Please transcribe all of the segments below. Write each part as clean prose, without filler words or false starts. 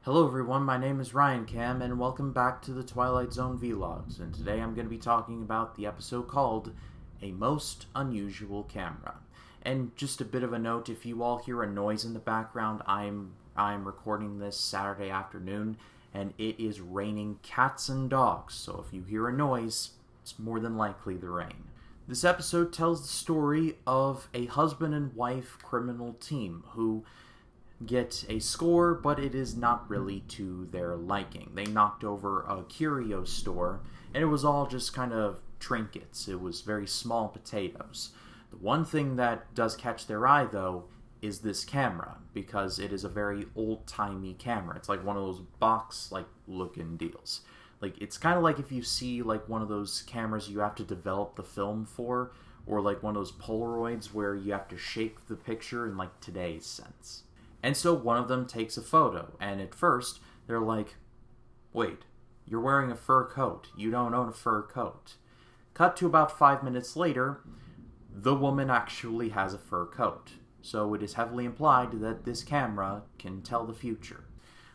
Hello everyone, my name is Ryan Cam, and welcome back to the Twilight Zone Vlogs, and today I'm going to be talking about the episode called A Most Unusual Camera. And just a bit of a note, if you all hear a noise in the background, I'm recording this Saturday afternoon, and it is raining cats and dogs, so if you hear a noise, it's more than likely the rain. This episode tells the story of a husband and wife criminal team who get a score, but it is not really to their liking. They knocked over a curio store, and it was all just kind of trinkets. It was very small potatoes. The one thing that does catch their eye, though, is this camera, because it is a very old-timey camera. It's like one of those box-like looking deals. Like, it's kind of like if you see like one of those cameras you have to develop the film for, or like one of those Polaroids where you have to shape the picture in like today's sense. And so one of them takes a photo, and at first, they're like, wait, you're wearing a fur coat. You don't own a fur coat. Cut to about 5 minutes later, the woman actually has a fur coat. So it is heavily implied that this camera can tell the future.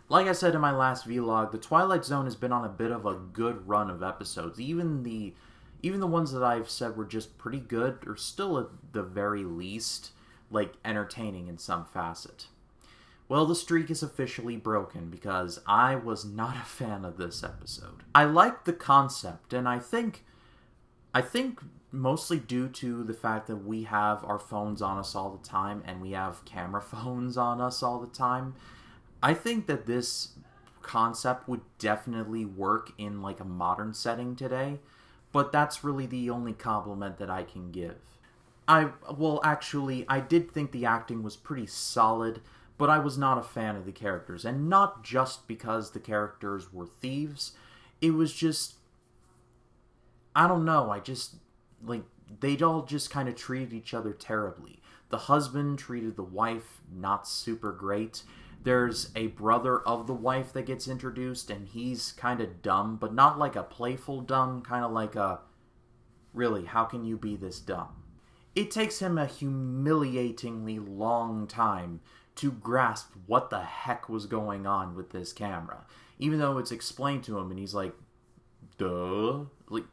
Like I said in my last vlog, the Twilight Zone has been on a bit of a good run of episodes. Even the ones that I've said were just pretty good are still at the very least, like, entertaining in some facet. Well, the streak is officially broken because I was not a fan of this episode. I liked the concept, and I think mostly due to the fact that we have our phones on us all the time and we have camera phones on us all the time, I think that this concept would definitely work in like a modern setting today, but that's really the only compliment that I can give. I did think the acting was pretty solid, but I was not a fan of the characters, and not just because the characters were thieves. It was just, I don't know, they all just kind of treated each other terribly. The husband treated the wife not super great. There's a brother of the wife that gets introduced, and he's kind of dumb, but not like a playful dumb, kind of like a, really, how can you be this dumb? It takes him a humiliatingly long time to grasp what the heck was going on with this camera. Even though it's explained to him and he's like, duh? Like,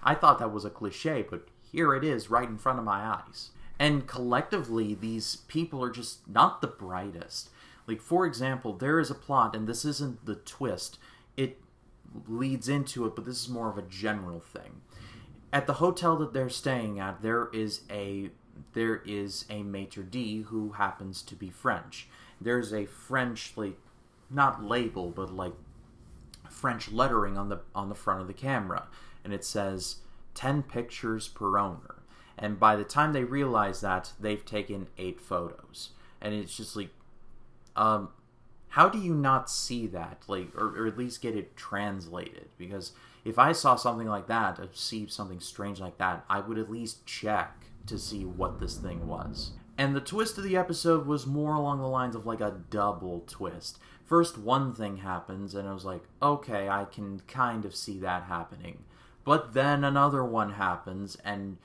I thought that was a cliche, but here it is right in front of my eyes. And collectively, these people are just not the brightest. Like, for example, there is a plot, and this isn't the twist. It leads into it, but this is more of a general thing. At the hotel that they're staying at, there is a maitre d' who happens to be French. There's a French, like, not label, but like French lettering on the front of the camera, and it says 10 pictures per owner. And by the time they realize that, they've taken 8 photos, and it's just like, how do you not see that, like, or at least get it translated? Because if I saw something like that, or see something strange like that, I would at least check to see what this thing was. And the twist of the episode was more along the lines of like a double twist. First, one thing happens, and I was like, okay, I can kind of see that happening. But then another one happens, and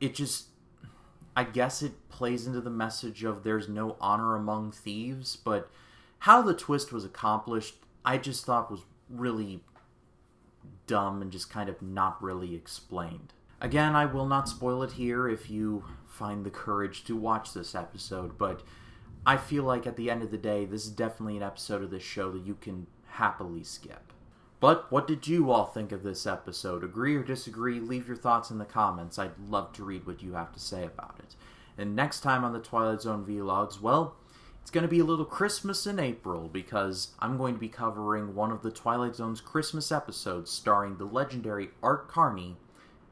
it just, I guess it plays into the message of there's no honor among thieves, but how the twist was accomplished, I just thought was really dumb and just kind of not really explained. Again, I will not spoil it here if you find the courage to watch this episode, but I feel like at the end of the day, this is definitely an episode of this show that you can happily skip. But what did you all think of this episode? Agree or disagree? Leave your thoughts in the comments. I'd love to read what you have to say about it. And next time on the Twilight Zone Vlogs, well, it's going to be a little Christmas in April, because I'm going to be covering one of the Twilight Zone's Christmas episodes starring the legendary Art Carney,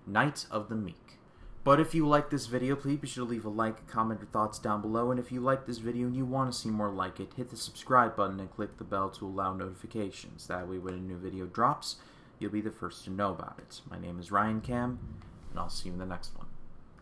Night of the Meek. But if you like this video, please be sure to leave a like, comment your thoughts down below, and if you like this video and you want to see more like it, hit the subscribe button and click the bell to allow notifications. That way when a new video drops, you'll be the first to know about it. My name is Ryan Cam, and I'll see you in the next one.